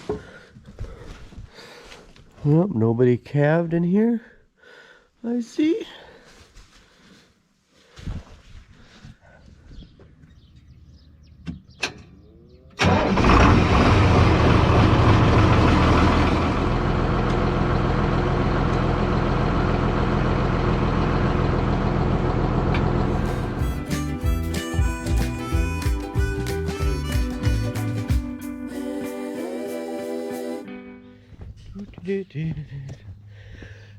Yep, nobody calved in here. I see.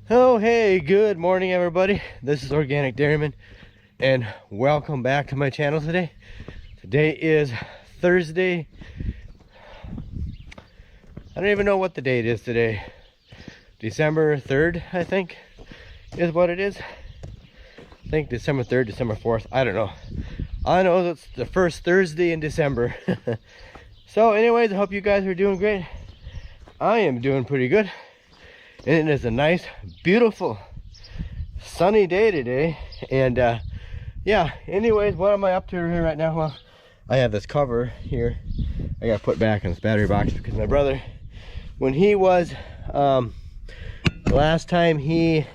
Oh, hey, good morning, everybody. This is Organic Dairyman, and welcome back to my channel today. Today is Thursday. I don't even know what the date is today. December 3rd, I think, is what it is. I think December 3rd, December 4th. I don't know. I know it's the first Thursday in December. So anyways, I hope you guys are doing great. I am doing pretty good. And it is a nice, beautiful, sunny day today. And yeah, anyways, what am I up to here right now? Well, I have this cover here I gotta put back in this battery box because my brother, when he was the last time he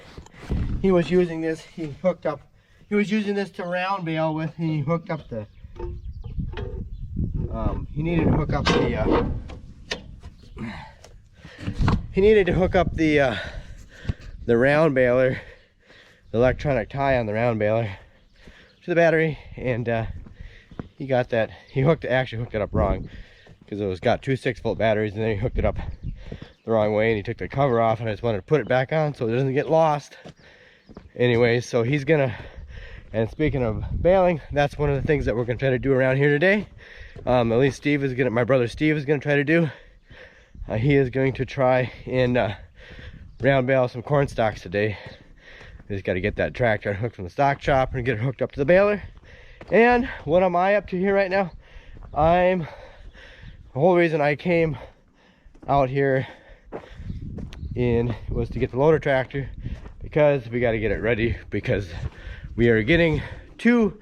was using this, he was using this to round bale with, and he hooked up the he needed to hook up the round baler, the electronic tie on the round baler to the battery, and he got that. He actually hooked it up wrong because it was got two 6-volt batteries, and then he hooked it up the wrong way, and he took the cover off, and I just wanted to put it back on so it doesn't get lost. Anyways, so he's gonna, and speaking of baling, that's one of the things that we're gonna try to do around here today. At least my brother Steve is gonna try to do. He is going to try and round bale some corn stalks today. Just got to get that tractor unhooked from the stock chopper and get it hooked up to the baler. And what am I up to here right now? The whole reason I came out here was to get the loader tractor, because we got to get it ready, because we are getting two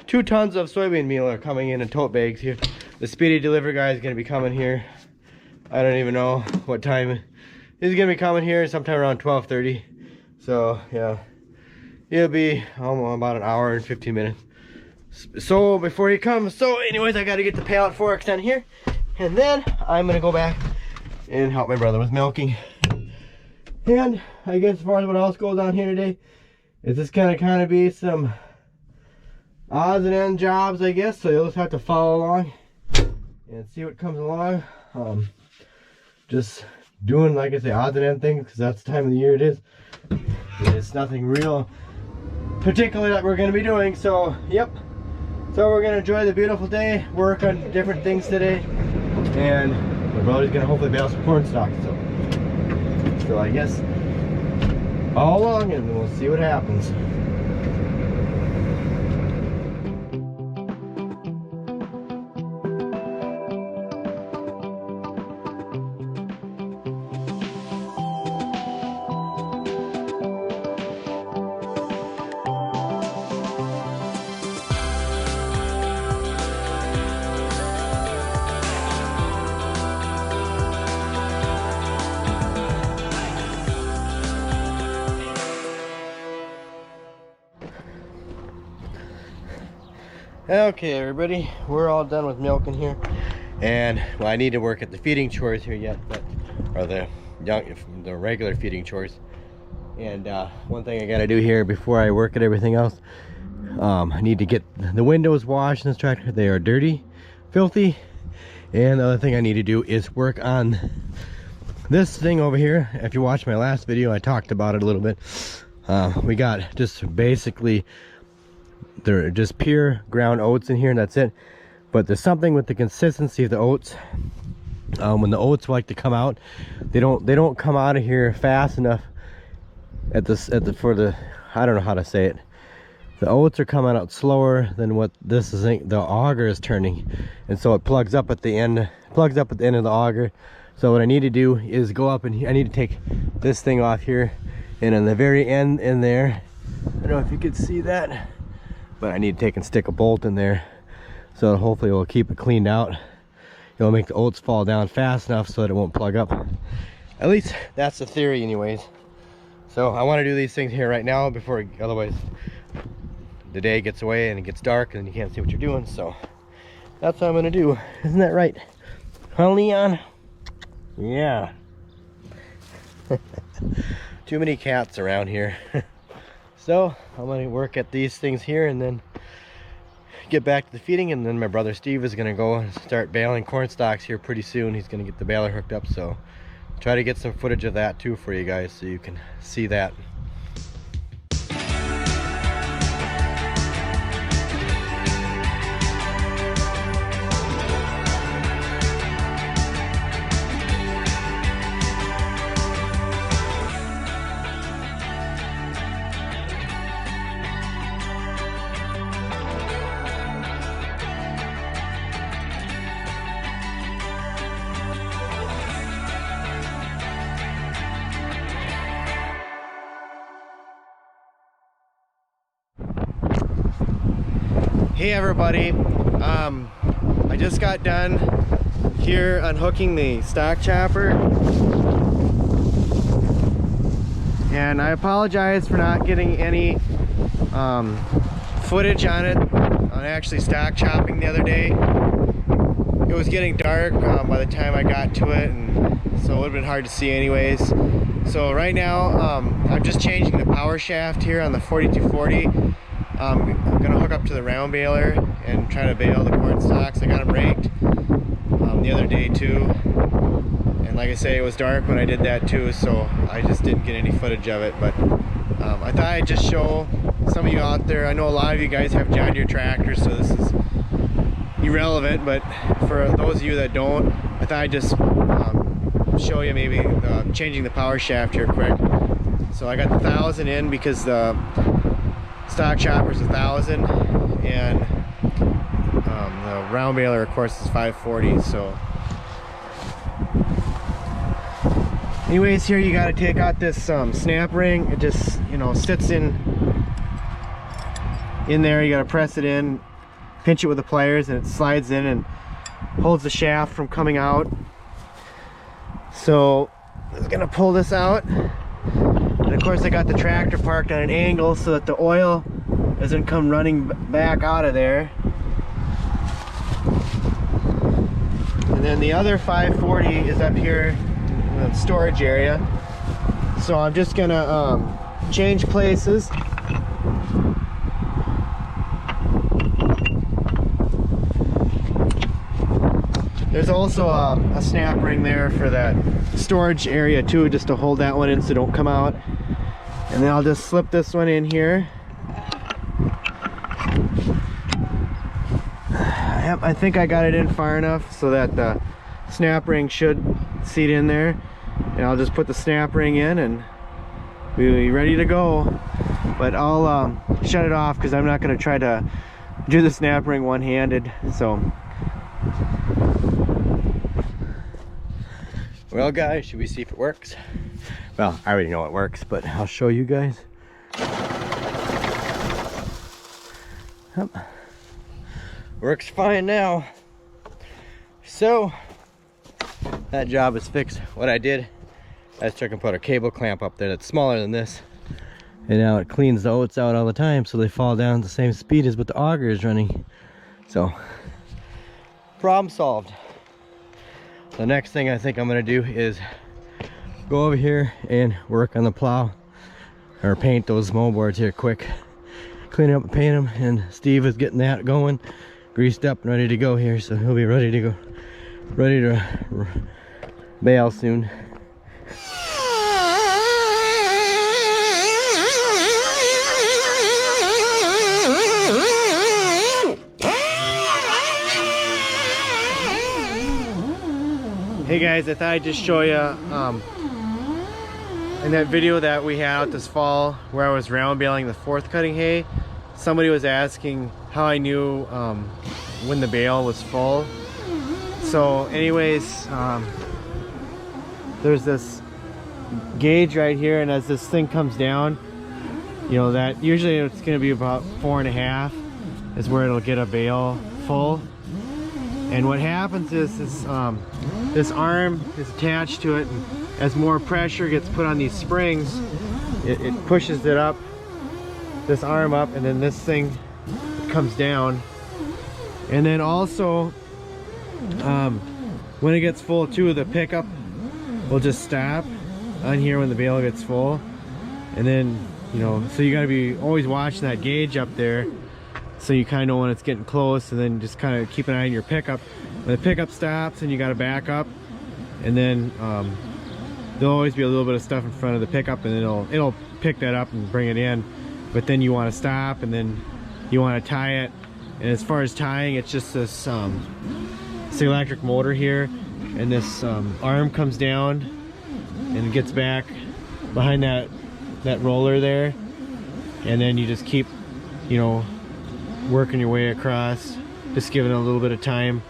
tons of soybean meal are coming in tote bags here. The speedy delivery guy is going to be coming here. I don't even know what time. He's going to be coming here sometime around 12:30. So yeah, it'll be almost about an hour and 15 minutes. So before he comes, so anyways, I got to get the pallet forks down here, and then I'm going to go back and help my brother with milking. And I guess as far as what else goes on here today, is this kind of be some odds and end jobs, I guess. So you'll just have to follow along and see what comes along. Just doing, like I say, odds and end things, because that's the time of the year it is. It's nothing real particular that we're going to be doing. So yep, so we're going to enjoy the beautiful day, work on different things today, and my brother's going to hopefully bale some corn stalks. So I guess all along, and we'll see what happens. Okay, everybody, we're all done with milking here, and well, I need to work at the feeding chores here yet, or the regular feeding chores. And one thing I gotta do here before I work at everything else, I need to get the windows washed in this tractor. They are dirty, filthy. And the other thing I need to do is work on this thing over here. If you watched my last video, I talked about it a little bit. We got just basically, they're just pure ground oats in here, and that's it. But there's something with the consistency of the oats. When the oats like to come out, they don't come out of here fast enough I don't know how to say it. The oats are coming out slower than what this is. The auger is turning, and so it plugs up at the end. Plugs up at the end of the auger. So what I need to do is go up, and I need to take this thing off here, and in the very end in there, I don't know if you could see that, but I need to take and stick a bolt in there, so hopefully it will keep it cleaned out. it'll make the oats fall down fast enough so that it won't plug up. At least that's the theory anyways. So I want to do these things here right now before, otherwise the day gets away and it gets dark and you can't see what you're doing. So that's what I'm gonna do. Isn't that right, huh, Leon? Yeah. Too many cats around here. So I'm gonna work at these things here and then get back to the feeding, and then my brother Steve is gonna go and start baling corn stalks here pretty soon. He's gonna get the baler hooked up, so try to get some footage of that too for you guys so you can see that. Hey everybody, I just got done here unhooking the stock chopper, and I apologize for not getting any footage on it, on actually stock chopping the other day. It was getting dark by the time I got to it, and so it would have been hard to see anyways. So right now I'm just changing the power shaft here on the 4240. I'm gonna hook up to the round baler and try to bale the corn stalks. I got them raked the other day too, and like I say, it was dark when I did that too, so I just didn't get any footage of it. But I thought I'd just show some of you out there. I know a lot of you guys have John Deere tractors, so this is irrelevant, but for those of you that don't, I thought I'd just show you maybe changing the power shaft here quick. So I got the 1000 in because the stock chopper is 1000, and the round baler of course is 540. So anyways, here you got to take out this snap ring. It just, you know, sits in there. You got to press it in, pinch it with the pliers, and it slides in and holds the shaft from coming out. So I'm gonna pull this out. And of course I got the tractor parked on an angle so that the oil doesn't come running back out of there. And then the other 540 is up here in the storage area. So I'm just gonna change places. There's also a snap ring there for that storage area too, just to hold that one in so it don't come out. And then I'll just slip this one in here. Yep, I think I got it in far enough so that the snap ring should seat in there. And I'll just put the snap ring in and we'll be ready to go. But I'll shut it off because I'm not going to try to do the snap ring one-handed. So well guys, should we see if it works? Well, I already know it works, but I'll show you guys. Yep. Works fine now. So that job is fixed. What I did, I just took and put a cable clamp up there that's smaller than this, and now it cleans the oats out all the time so they fall down at the same speed as what the auger is running. So problem solved. The next thing I think I'm gonna do is go over here and work on the plow, or paint those moldboards here quick. Clean up and paint them, and Steve is getting that going, greased up and ready to go here, so he'll be ready to go, ready to bale soon. Hey guys, I thought I'd just show you in that video that we had out this fall where I was round baling the fourth cutting hay. Somebody was asking how I knew when the bale was full. So anyways, there's this gauge right here, and as this thing comes down, you know, that usually it's going to be about 4.5 is where it'll get a bale full. And what happens is this arm is attached to it, and as more pressure gets put on these springs, it pushes it up, this arm up, and then this thing comes down. And then also when it gets full too, the pickup will just stop on here when the bale gets full. And then, you know, so you got to be always watching that gauge up there, so you kind of know when it's getting close, and then just kind of keep an eye on your pickup. When the pickup stops, and you got to back up, and then there'll always be a little bit of stuff in front of the pickup, and it'll pick that up and bring it in. But then you want to stop, and then you want to tie it. And as far as tying, it's just this electric motor here, and this arm comes down and it gets back behind that roller there, and then you just keep, you know, working your way across, just giving it a little bit of time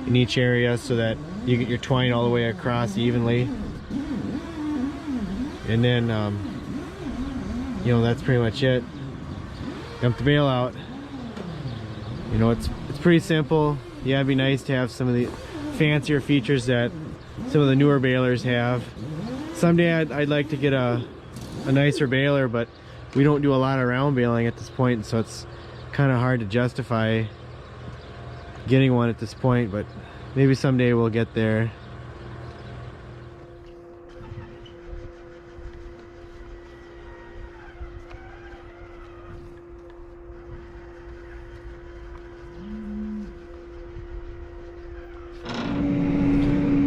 in each area so that you get your twine all the way across evenly. And then you know, that's pretty much it. Dump the bale out. You know, it's pretty simple. Yeah, it'd be nice to have some of the fancier features that some of the newer balers have. Someday I'd like to get a nicer baler, but we don't do a lot of round baling at this point, so it's kind of hard to justify getting one at this point, but maybe someday we'll get there.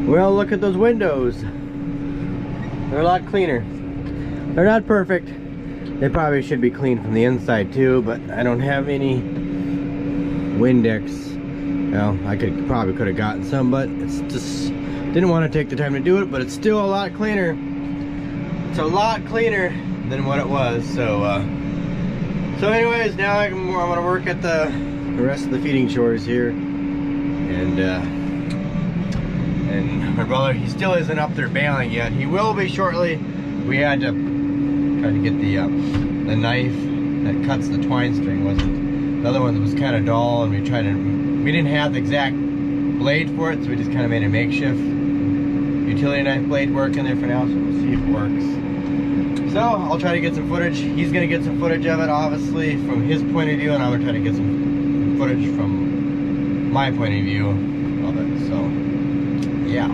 Well, look at those windows. They're a lot cleaner. They're not perfect. They probably should be clean from the inside too, but I don't have any Windex. Well, I probably could have gotten some, but it's just didn't want to take the time to do it. But it's still a lot cleaner. It's a lot cleaner than what it was. So anyways, now I'm gonna work at the rest of the feeding chores here, and my brother, he still isn't up there baling yet. He will be shortly. We had to try to get the knife that cuts the twine string. The other one was kind of dull, and we didn't have the exact blade for it, so we just kind of made a makeshift utility knife blade work in there for now, so we'll see if it works. So I'll try to get some footage. He's gonna get some footage of it, obviously, from his point of view, and I'm gonna try to get some footage from my point of view of it. So yeah.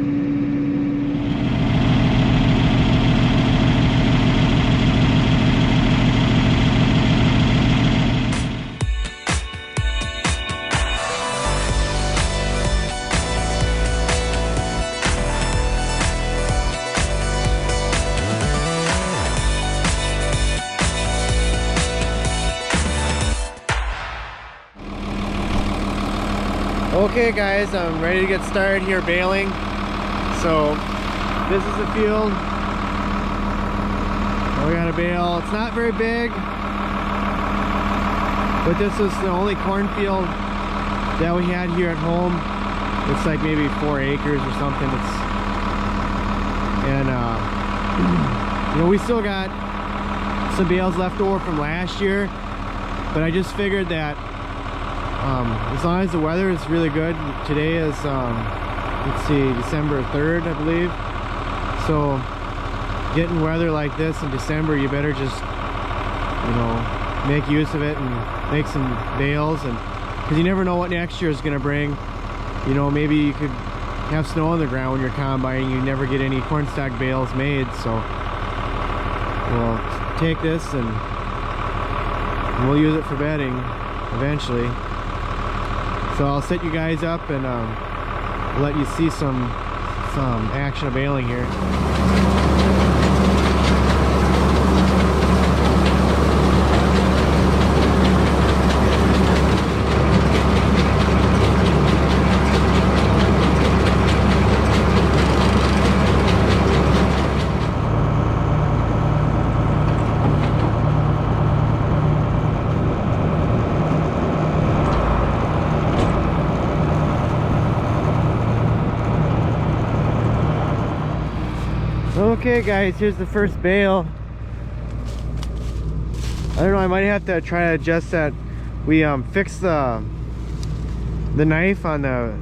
Okay guys, I'm ready to get started here baling. So this is the field. We got a bale. It's not very big, but this is the only cornfield that we had here at home. It's like maybe 4 acres or something. You know, we still got some bales left over from last year, but I just figured that as long as the weather is really good. Today is let's see, December 3rd, I believe. So getting weather like this in December, you better just, you know, make use of it and make some bales, and because you never know what next year is going to bring. You know, maybe you could have snow on the ground when you're combining, you never get any corn stalk bales made. So we'll take this and we'll use it for bedding eventually. So I'll set you guys up and let you see some action of baling here. Okay guys, here's the first bale. I don't know, I might have to try to adjust that. We fixed the knife on the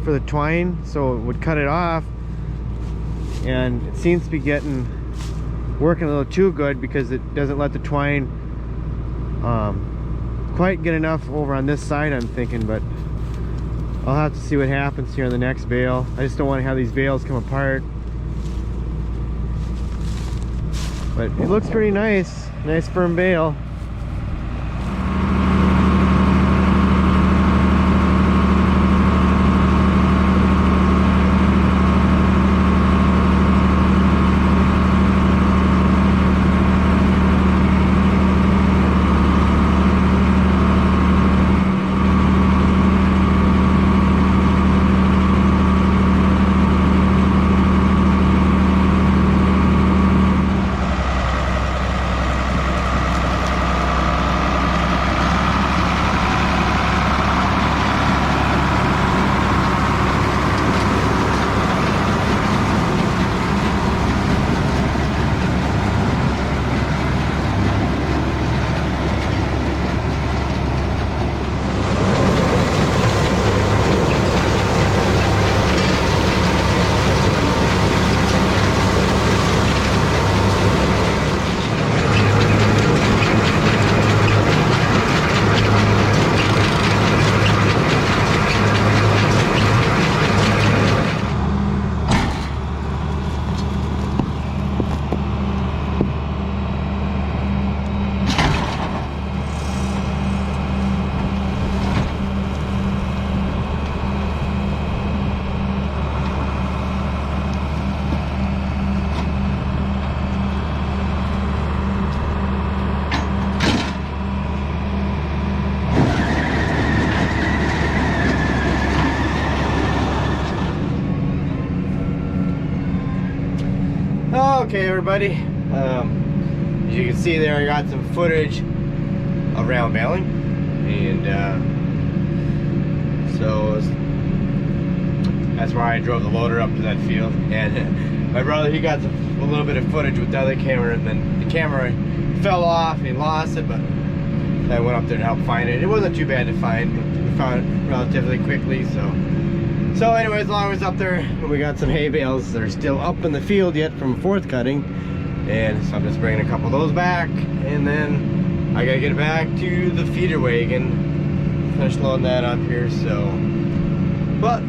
for the twine, so it would cut it off, and it seems to be working a little too good because it doesn't let the twine quite get enough over on this side, I'm thinking. But I'll have to see what happens here on the next bale. I just don't want to have these bales come apart. But it looks pretty nice. Nice firm bale. Okay, everybody, as you can see there, I got some footage around Baling, and so that's why I drove the loader up to that field. And my brother, he got a little bit of footage with the other camera, and then the camera fell off and he lost it, but I went up there to help find it. It wasn't too bad to find, but we found it relatively quickly. So anyways, as long as it's up there, we got some hay bales that are still up in the field yet from fourth cutting, and so I'm just bringing a couple of those back, and then I gotta get back to the feeder wagon, finish loading that up here. So, but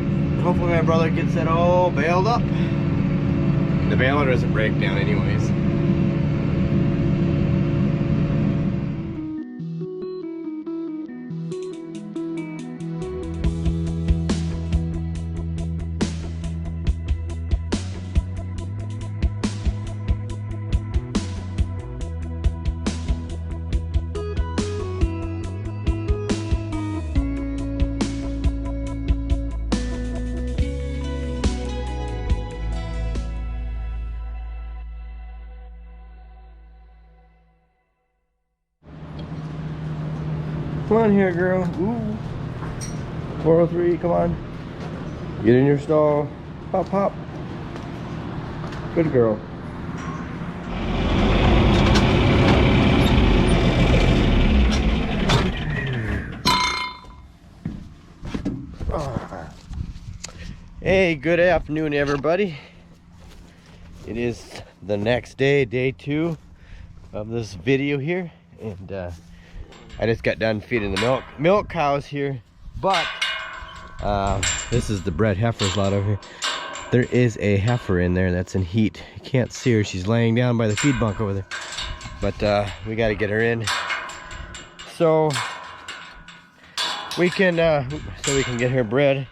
hopefully my brother gets that all baled up. The baler doesn't break down anyways. Come on here, girl. Ooh. 403, come on. Get in your stall. Pop, pop. Good girl. Hey, good afternoon, everybody. It is the next day, day 2 of this video here, and I just got done feeding the milk cows here, but this is the bred heifers lot over here. There is a heifer in there that's in heat. You can't see her, she's laying down by the feed bunk over there, but we got to get her in so we can get her bred.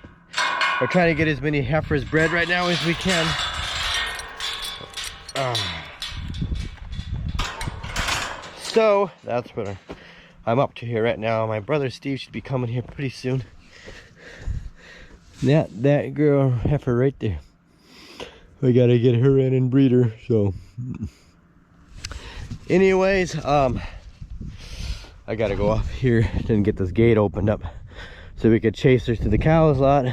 We're trying to get as many heifers bred right now as we can. So that's what I'm up to here right now. My brother Steve should be coming here pretty soon. That girl heifer right there. We gotta get her in and breed her. So, anyways, I gotta go off here and get this gate opened up so we could chase her to the cows lot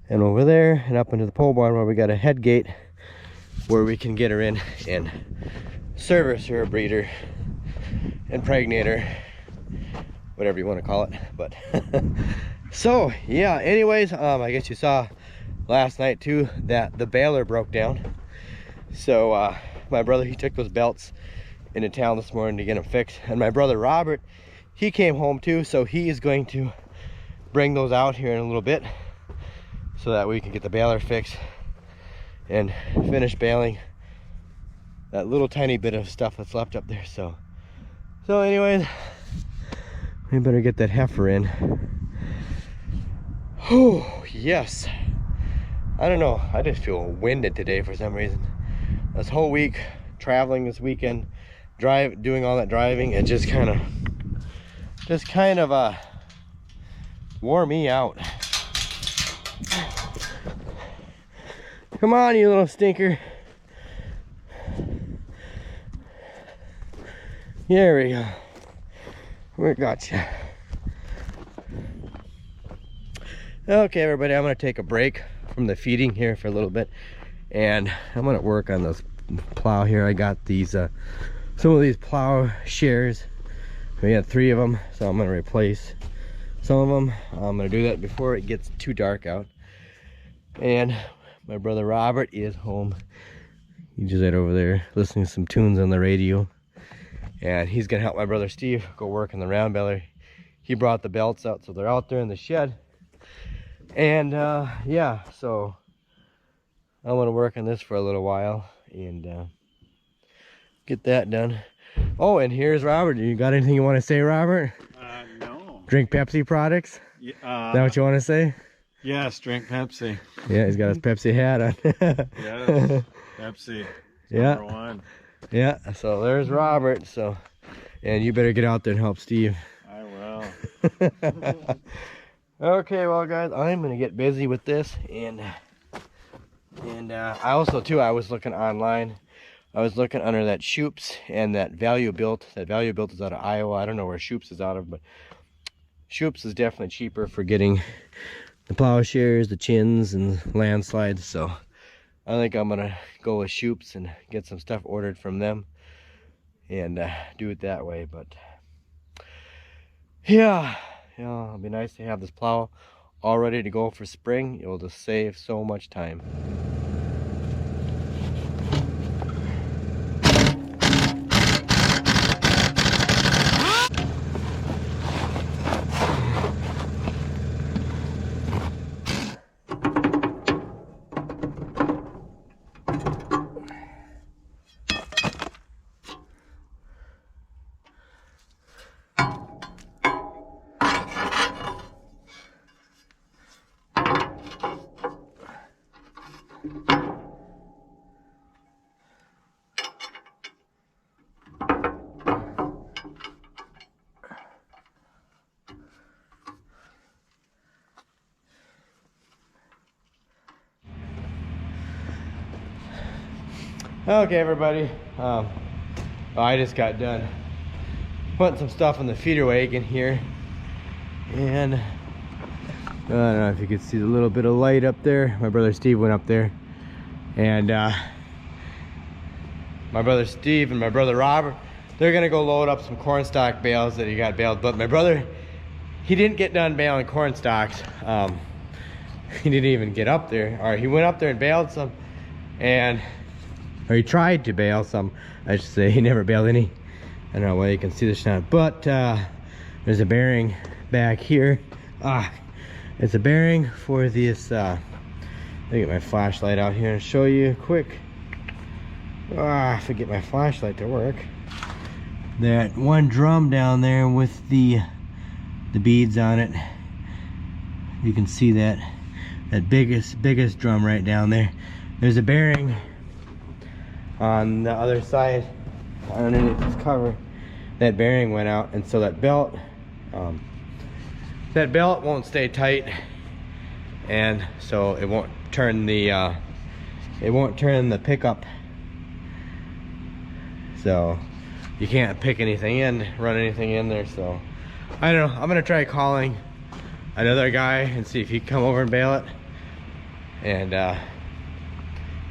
and over there and up into the pole barn where we got a head gate where we can get her in and service her, breed her, impregnate her, whatever you want to call it. But so yeah, anyways, I guess you saw last night too that the baler broke down. So my brother, he took those belts into town this morning to get them fixed, and my brother Robert, he came home too, so he is going to bring those out here in a little bit so that we can get the baler fixed and finish baling that little tiny bit of stuff that's left up there. So anyways, we better get that heifer in. Oh yes, I don't know, I just feel winded today for some reason. This whole week traveling, this weekend doing all that driving, it just kind of wore me out. Come on, you little stinker. There we go. We got you. Okay, everybody, I'm gonna take a break from the feeding here for a little bit, and I'm gonna work on this plow here. I got these some of these plow shares. We had 3 of them, so I'm gonna replace some of them. I'm gonna do that before it gets too dark out. And my brother Robert is home. He just right over there listening to some tunes on the radio, and he's gonna help my brother Steve go work on the round baler. He brought the belts out, so they're out there in the shed. And yeah, so I'm gonna work on this for a little while and get that done. Oh, and here's Robert. You got anything you want to say, Robert? No. Drink Pepsi products? Yeah, is that what you want to say? Yes, drink Pepsi. Yeah, he's got his Pepsi hat on. Yes, Pepsi. Yeah. Number 1. Yeah, so there's Robert. So, and you better get out there and help Steve. I will. Okay, well guys, I'm gonna get busy with this, and I also too, I was looking online. I was looking under that Shoops and that Value Built. That Value Built is out of Iowa. I don't know where Shoops is out of, but Shoops is definitely cheaper for getting the plowshares, the chins, and landslides. So I think I'm gonna go with Shoops and get some stuff ordered from them and do it that way. But yeah, you know, it'll be nice to have this plow all ready to go for spring. It will just save so much time. Okay, everybody, I just got done putting some stuff in the feeder wagon here, and I don't know if you could see the little bit of light up there. My brother Steve went up there, and my brother Steve and my brother Robert, they're gonna go load up some corn stalk bales that he got baled. But my brother, he didn't get done baling corn stalks. He didn't even get up there, or he went up there and baled some, or he tried to bale some, I should say. He never baled any. I don't know why you can see this now, but there's a bearing back here. It's a bearing for this. Let me get my flashlight out here and show you quick. I forget my flashlight to work. That one drum down there with the beads on it. You can see that biggest drum right down there. There's a bearing on the other side underneath this cover. That bearing went out, and so that belt won't stay tight, and so it won't turn the pickup, so you can't pick anything in, run anything in there. So I don't know, I'm gonna try calling another guy and see if he can come over and bale it. And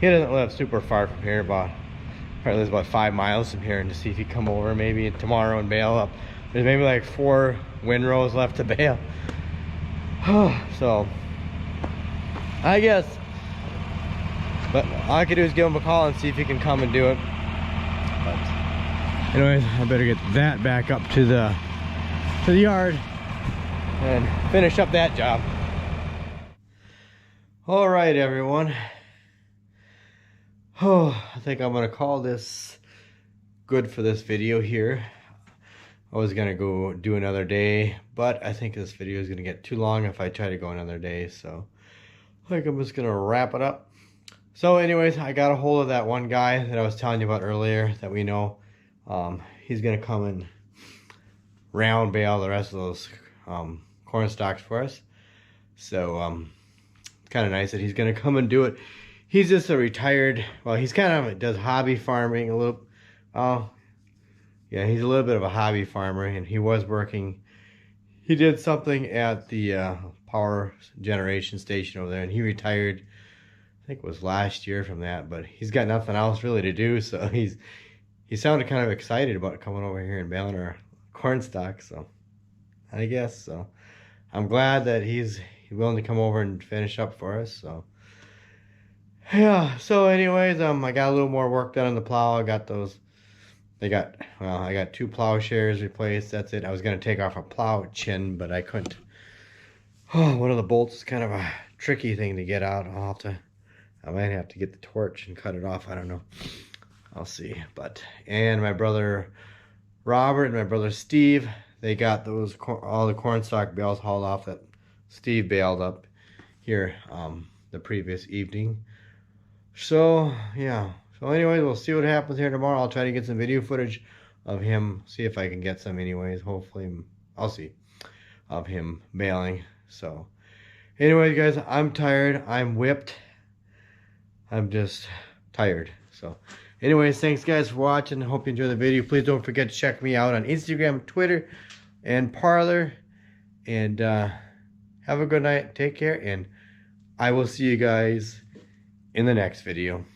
he doesn't live super far from here, probably lives about 5 miles from here, and to see if he come over maybe tomorrow and bale up There's maybe like 4 windrows left to bale. So I guess, but all I could do is give him a call and see if he can come and do it. But anyways, I better get that back up to the yard and finish up that job. All right, everyone. Oh, I think I'm gonna call this good for this video here. I was gonna go do another day, but I think this video is gonna get too long if I try to go another day, so I think I'm just gonna wrap it up. So anyways, I got a hold of that one guy that I was telling you about earlier that we know. He's gonna come and round bale the rest of those corn stalks for us. So it's kind of nice that he's gonna come and do it. He's just a retired, well, he's kind of does hobby farming a little. Yeah, he's a little bit of a hobby farmer, and he was working. He did something at the power generation station over there, and he retired. I think it was last year from that, but he's got nothing else really to do, so he sounded kind of excited about coming over here and baling our corn stalks. So I guess so. I'm glad that he's willing to come over and finish up for us. So yeah. So anyways, I got a little more work done on the plow. I got those. I got 2 plowshares replaced. That's it. I was gonna take off a plow chin, but I couldn't. Oh, one of the bolts is kind of a tricky thing to get out. I might have to get the torch and cut it off. I don't know. I'll see. And my brother Robert and my brother Steve, they got those all the corn stalk bales hauled off that Steve baled up here the previous evening. So yeah. So anyways, we'll see what happens here tomorrow. I'll try to get some video footage of him. See if I can get some anyways. Hopefully, I'll see. Of him baling. So anyways, guys, I'm tired. I'm whipped. I'm just tired. So anyways, thanks guys for watching. Hope you enjoyed the video. Please don't forget to check me out on Instagram, Twitter, and Parler. And have a good night. Take care. And I will see you guys in the next video.